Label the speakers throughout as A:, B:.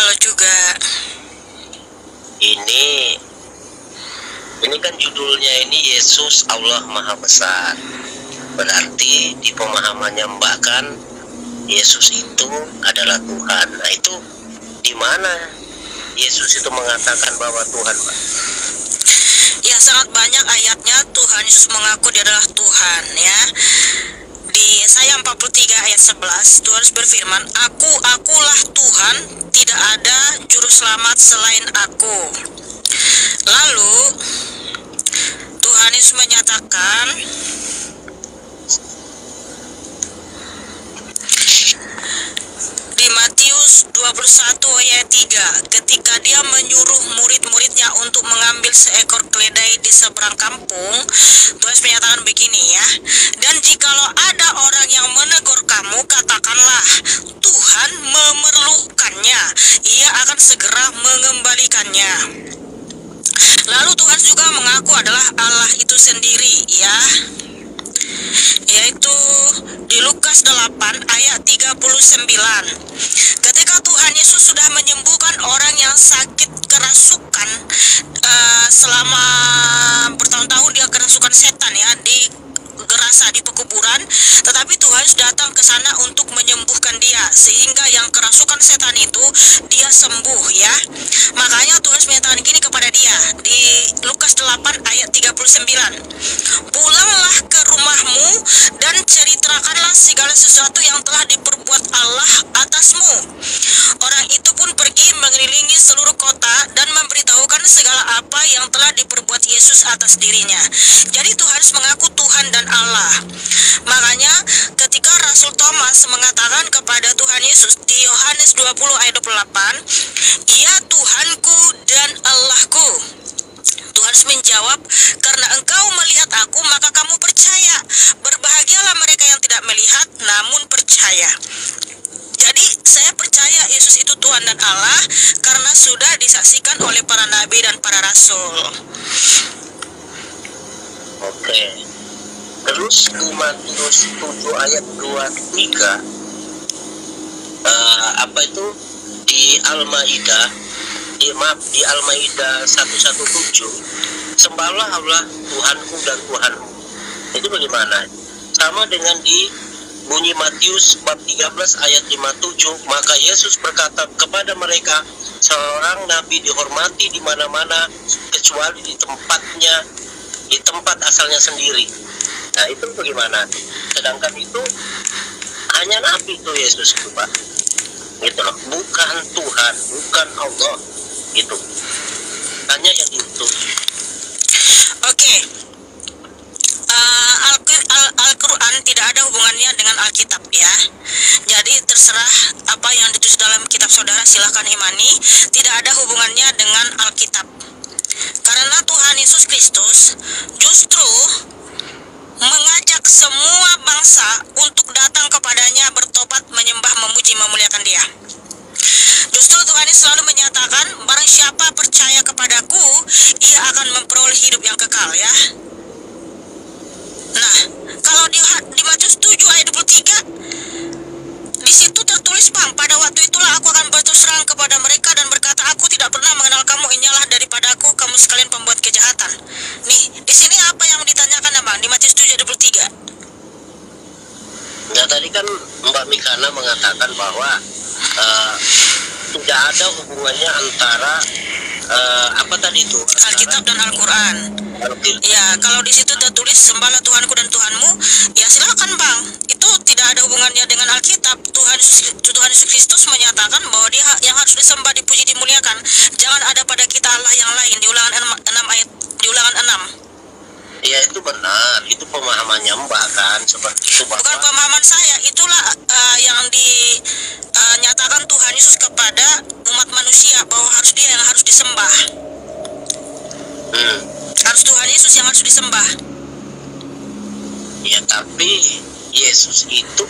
A: halo juga.
B: Ini kan judulnya ini Yesus Allah Maha Besar. Berarti di pemahamannya Mbak kan Yesus itu adalah Tuhan. Nah itu di mana Yesus itu mengatakan bahwa Tuhan, Mbak?
A: Ya, sangat banyak ayatnya Tuhan Yesus mengaku dia adalah Tuhan ya. Di Yesaya 43 ayat 11 Tuhan berfirman, Akulah Tuhan, tidak ada juru selamat selain Aku. Lalu Tuhan Yesus menyatakan di Matius 21 ayat 3, ketika dia menyuruh murid-muridnya untuk mengambil seekor keledai di seberang kampung, Tuhan menyatakan begini ya, dan jikalau ada orang yang menegur kamu, katakanlah Tuhan memerlukannya, ia akan segera mengembalikannya. Lalu Tuhan juga mengaku adalah Allah itu sendiri ya, yaitu di Lukas 8 ayat 39. Ketika Tuhan Yesus sudah menyembuhkan orang yang sakit kerasukan, selama bertahun-tahun dia kerasukan setan ya, di Gerasa, di pekuburan, tetapi Tuhan datang ke sana untuk menyembuhkan dia, sehingga yang kerasukan setan itu dia sembuh ya. Makanya Tuhan menyatakan gini kepada dia di Lukas 8 ayat 39, pulanglah ke rumahmu dan ceritakanlah segala sesuatu yang telah diperbuat Allah atasmu. Orang itu pun pergi mengelilingi seluruh kota dan memberitahukan segala apa yang telah diperbuat Yesus atas dirinya. Jadi Tuhan mengaku Tuhan dan Allah. Makanya ketika Rasul Thomas mengatakan kepada Tuhan Yesus di Yohanes 20 ayat 28, "Ia Tuhanku dan Allahku." Tuhan menjawab, "Karena engkau melihat aku, maka kamu percaya. Berbahagialah mereka yang tidak melihat namun percaya." Jadi saya percaya Yesus itu Tuhan dan Allah karena sudah disaksikan oleh para nabi dan para rasul.
B: Oke. Terus di Matius 7 ayat 23, apa itu di Al-Maidah, di Al-Maidah 117, sembahlah Allah Tuhanku dan Tuhanmu. Itu bagaimana? Sama dengan di bunyi Matius bab 13 ayat 57, maka Yesus berkata kepada mereka, seorang nabi dihormati di mana-mana kecuali di tempatnya, di tempat asalnya sendiri. Nah itu bagaimana? Sedangkan itu hanya nabi itu Yesus itu, Pak. Gitu loh, bukan Tuhan, bukan Allah. Gitu. Hanya yang itu.
A: Oke. Al-Quran tidak ada hubungannya dengan Alkitab ya. Jadi terserah apa yang ditulis dalam kitab saudara, silahkan imani. Tidak ada hubungannya dengan Alkitab. Karena Tuhan Yesus Kristus justru mengajak semua bangsa untuk datang kepadanya, bertobat, menyembah, memuji, memuliakan Dia. Justru Tuhan Yesus selalu menyatakan, barang siapa percaya kepadaku, ia akan memperoleh hidup yang kekal ya. Nah, kalau di Matius 7 ayat 23, di situ tertulis, Bang, pada waktu itulah aku akan berterus terang kepada mereka dan berkata, aku tidak pernah mengenal kamu, inyalah daripadaku kamu sekalian pembuat kejahatan. Nih, di sini apa yang ditanyakan ya, Bang, di Matius 7 ayat 23?
B: Nah tadi kan Mbak Mikana mengatakan bahwa tidak ada hubungannya antara apa tadi itu?
A: Alkitab dan Al-Quran. Ya, kalau di situ tertulis sembahlah Tuhanku dan Tuhanmu, ya silakan, Bang. Itu tidak ada hubungannya dengan Alkitab. Tuhan Yesus Kristus menyatakan bahwa Dia yang harus disembah, dipuji, dimuliakan. Jangan ada pada kita Allah yang lain. Di Ulangan 6.
B: Ya itu benar, itu pemahamannya Mbak kan, seperti itu Bapak.
A: Bukan pemahaman saya, itulah yang dinyatakan Tuhan Yesus kepada umat manusia bahwa harus Dia yang harus disembah. Harus Tuhan Yesus yang harus disembah.
B: Ya tapi Yesus itu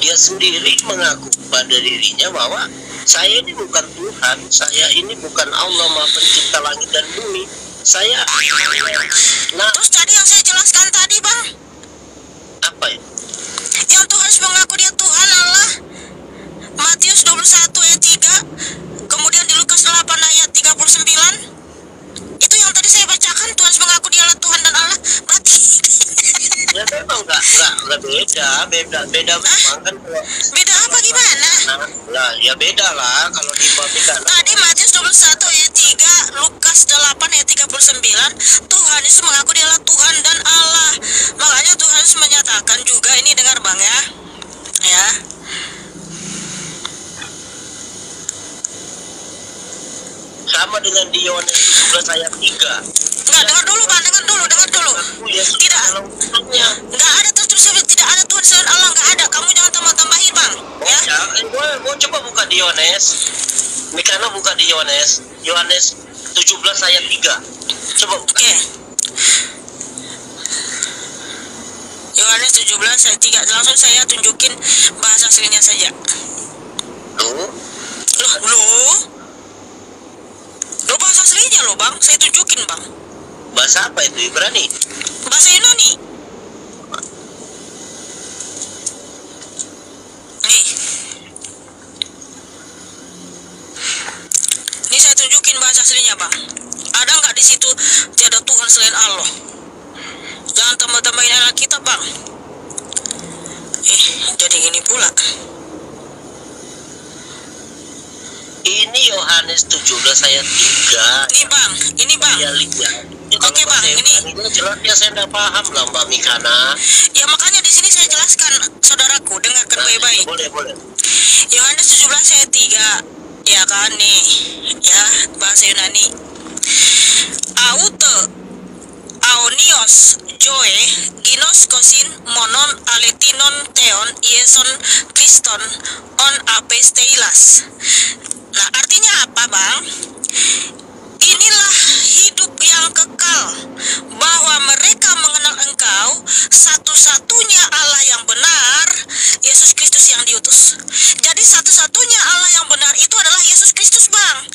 B: Dia sendiri mengaku pada dirinya bahwa saya ini bukan Tuhan, saya ini bukan Allah Maha Pencipta langit dan bumi. Saya
A: Terus tadi yang saya jelaskan tadi, Bang,
B: apa ya?
A: yang Tuhan mengaku Dia Tuhan Allah, Matius 21 ayat 3. Kemudian
B: Enggak beda memang kan.
A: Beda apa gimana?
B: Lah, ya beda lah kalau di bab Mikana.
A: Tadi Matius 21 ayat 3, Lukas 8 ayat 39, Tuhan Yesus mengaku dialah Tuhan dan Allah. Makanya Tuhan Yesus menyatakan juga, ini dengar Bang ya. Ya.
B: Sama dengan di Yohanes 17 ayat 3.
A: Enggak, dengar dulu Bang, dengar dulu. Tidak, enggak ada tertulis, tidak ada Tuhan selain Allah, enggak ada. Kamu jangan tambah-tambahin Bang. Ya.
B: Gue coba buka di Yohanes. Mikana buka di Yohanes 17 ayat 3. Coba buka.
A: Oke. Yohanes 17 ayat 3. Langsung saya tunjukin bahasa aslinya saja. Loh bahasa aslinya loh Bang, saya tunjukin Bang.
B: Bahasa apa itu? Ibrani?
A: Bahasa Yunani. Nih. Ini saya tunjukin bahasa aslinya Bang. Ada nggak di situ tiada Tuhan selain Allah? Jangan tambah-tambahin Alkitab Bang. Jadi gini pula.
B: Ini Yohanes 17 ayat 3.
A: Ini Bang.
B: Ya, lihat.
A: Oke Bang, ini
B: jelas ya, saya tidak paham lah Mbak Mikana.
A: Ya makanya di sini saya jelaskan, saudaraku, dengarkan baik-baik.
B: Boleh.
A: Yohanes 17 ayat 3, ya kan nih, ya bahasa Yunani. Aute aonios joe ginos kosin monon aletinon theon ieson kriston on apesteilas. Nah artinya apa Bang? Inilah hidup yang kekal, bahwa mereka mengenal Engkau, satu-satunya Allah yang benar, Yesus Kristus yang diutus. Jadi satu-satunya Allah yang benar itu adalah Yesus Kristus Bang.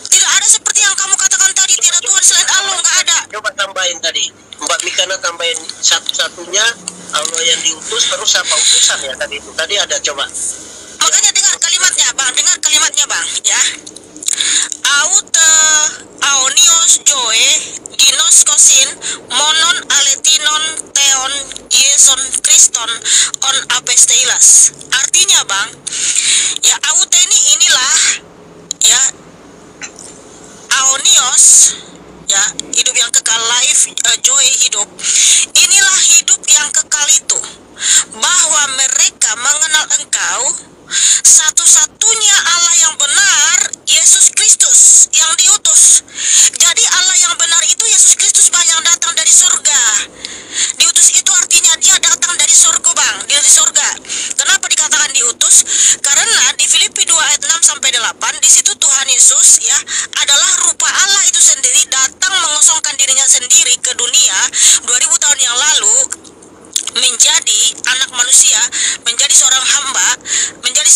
A: Tidak ada seperti yang kamu katakan tadi, tidak Tuhan selain Allah, nggak ada.
B: Coba tambahin tadi, Mbak Mikana tambahin satu-satunya Allah yang diutus, terus apa utusan ya tadi itu? Tadi ada coba.
A: Makanya dengar kalimatnya Bang, ya. Aute aonios joe ginos kosin monon aletinon theon ieson kriston on apesteilas. Artinya Bang, ya aute inilah ya aonios, ya hidup yang kekal, life, joy, hidup. Inilah hidup yang kekal itu, bahwa mereka mengenal Engkau, satu-satunya Allah yang benar, Yesus Kristus yang diutus. Jadi Allah yang benar itu Yesus Kristus Bang, yang datang dari surga. Diutus itu artinya dia datang dari surga Bang, dari surga. Kenapa dikatakan diutus? Karena di Filipi 2 ayat 6 sampai 8, di situ Tuhan Yesus ya adalah rupa Allah itu sendiri, datang mengosongkan dirinya sendiri ke dunia 2000 tahun yang lalu, menjadi anak manusia, menjadi seorang hamba, menjadi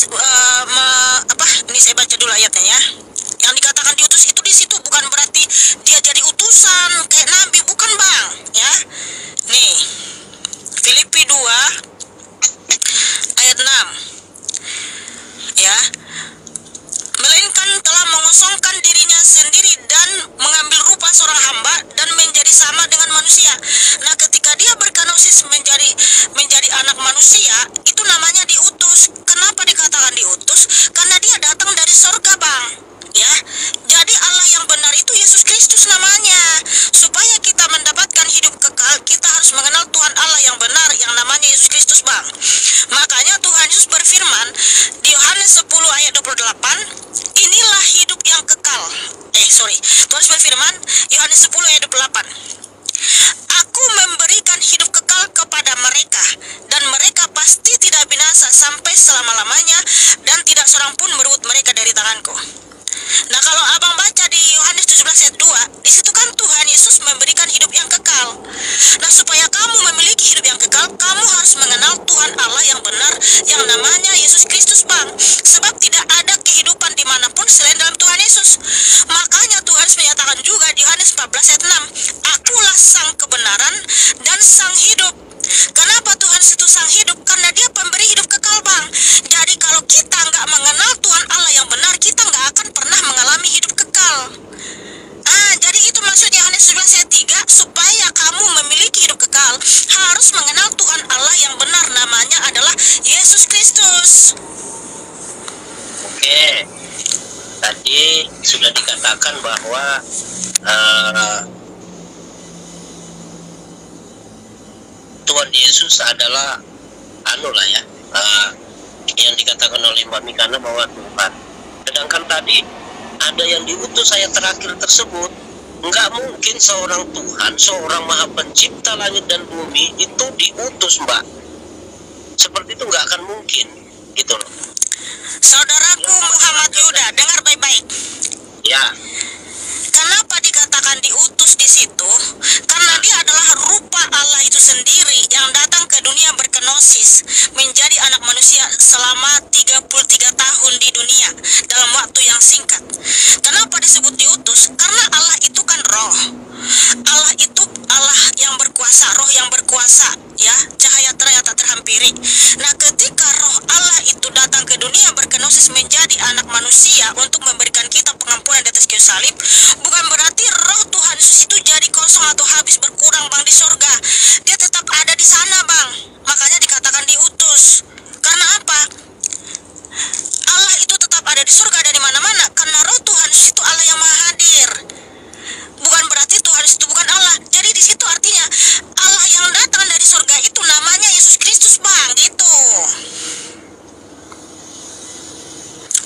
A: ini saya baca dulu ayatnya ya. Yang dikatakan diutus itu di situ bukan berarti dia jadi utusan kayak nabi, bukan Bang, ya. Nih, Filipi 2 ayat 6. Ya. Melainkan telah mengosongkan dirinya sendiri dan mengambil rupa seorang hamba dan menjadi sama dengan manusia. Nah, ketika dia berkenosis menjadi anak manusia, itu namanya diutus. Kenapa dikatakan diutus? Karena dia datang dari surga Bang, ya. Jadi Allah yang benar itu Yesus Kristus namanya. Supaya kita mendapatkan hidup kekal, kita harus mengenal Tuhan Allah yang benar, yang namanya Yesus Kristus Bang. Makanya Tuhan Yesus berfirman di Yohanes 10 ayat 28, inilah hidup yang kekal. Tuhan Yesus berfirman Yohanes 10 ayat 28, Aku memberikan hidup kekal kepada mereka, dan mereka pasti tidak binasa sampai selama-lamanya, dan tidak seorang pun merebut mereka dari tanganku. Nah, kalau abang baca di Yohanes 17 ayat 2, di situ kan Tuhan Yesus memberikan hidup yang kekal. Nah, supaya kamu memiliki hidup yang kekal, kamu harus mengenal Tuhan Allah yang benar, yang namanya Yesus Kristus Bang. Sebab tidak ada kehidupan dimanapun selain dalam Tuhan Yesus. Makanya Tuhan menyatakan juga di Yohanes 14 ayat 6, Akulah sang kebenaran dan sang hidup. Kenapa Tuhan itu sang hidup? Karena dia pemberi hidup kekal Bang. Jadi kalau kita nggak mengenal Tuhan Allah yang benar, kita nggak akan pernah mengalami hidup kekal. Jadi itu maksudnya Yohanes 11 ayat 3, supaya kamu memiliki hidup kekal, diutus.
B: Oke, tadi sudah dikatakan bahwa Tuhan Yesus adalah yang dikatakan oleh Mbak Mikana bahwa Tuhan. Sedangkan tadi ada yang diutus ayat terakhir tersebut. Nggak mungkin seorang Tuhan, seorang Maha Pencipta langit dan bumi itu diutus, Mbak. Seperti itu nggak akan mungkin, gitu loh.
A: Saudaraku Muhammad Yuda, dengar baik-baik.
B: Ya,
A: Kenapa dikatakan diutus di situ? Karena dia adalah rupa Allah itu sendiri yang datang ke dunia berkenosis, menjadi anak manusia selama 33 tahun di dunia dalam waktu yang singkat. Kenapa disebut diutus? Karena Allah itu kan roh. Allah itu Allah yang berkuasa, roh yang berkuasa, ya, cahaya terang yang tak terhampiri. Nah, ketika roh Allah itu datang ke dunia berkenosis menjadi anak manusia untuk memberikan kita pengampunan di atas kayu salib, bukan berarti roh Tuhan Yesus itu jadi kosong atau habis berkurang, Bang, di sorga. Dia tetap ada di sana, Bang. Makanya dikatakan diutus. Karena apa? Allah itu tetap ada di surga, ada di mana-mana. Karena roh Tuhan Yesus itu Allah yang maha hadir. Bukan berarti Tuhan Yesus itu bukan Allah. Jadi di situ artinya Allah yang datang dari surga itu namanya Yesus Kristus, Bang, gitu.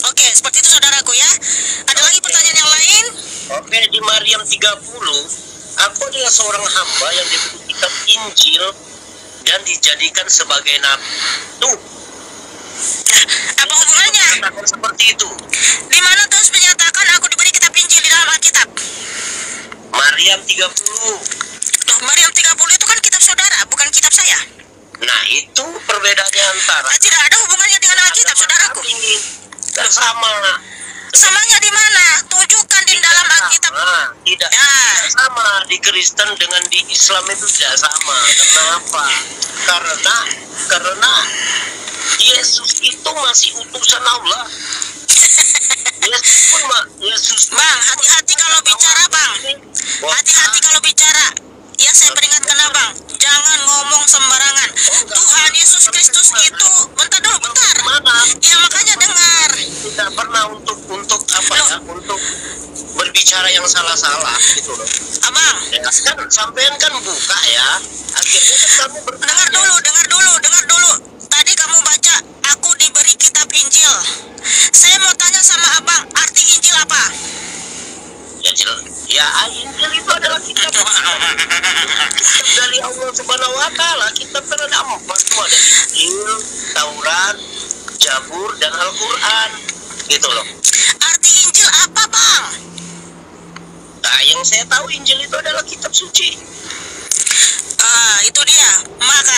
A: Oke, seperti itu saudaraku ya. Ada lagi pertanyaan yang lain?
B: oke, di Maryam 30, aku adalah seorang hamba yang diberi kitab Injil dan dijadikan sebagai nabi. Tuh,
A: Nah, apa hubungannya?
B: katakan seperti itu.
A: Di mana terus menyatakan aku diberi kitab Injil di dalam Alkitab?
B: Maryam 30.
A: Loh, Maryam 30 itu kan kitab saudara, bukan kitab saya.
B: Nah, itu perbedaannya antara
A: Nah, tidak ada hubungannya dengan Alkitab, saudaraku.
B: dan sama.
A: Samanya di mana? Tunjukkan di dalam Alkitab.
B: Tidak
A: Ya.
B: sama. Di Kristen dengan di Islam itu tidak sama. Kenapa? Karena Yesus itu masih utusan Allah. Yesus
A: Bang, hati-hati kalau bicara, Bang. Hati-hati kalau bicara. Ya, saya peringatkan Abang, jangan ngomong sembarangan. Tuhan Yesus Kristus itu, bentar dulu, bentar. Ya, makanya dengar.
B: Tidak pernah untuk apa ya, untuk berbicara yang salah-salah gitu loh.
A: Abang,
B: Ya, kan sampean kan buka ya. Akhirnya kan kamu
A: dengar dulu. Tadi kamu baca, aku diberi kitab Injil. Saya mau tanya sama Abang, arti Injil apa?
B: Ya, Injil itu adalah kitab dari Allah Subhanahu wa Ta'ala. Kitab terhadap empat itu ada Injil, Taurat, Zabur, dan Al-Quran, gitu loh.
A: Arti Injil apa, Bang?
B: Nah, yang saya tahu Injil itu adalah kitab suci.
A: Itu dia. Maka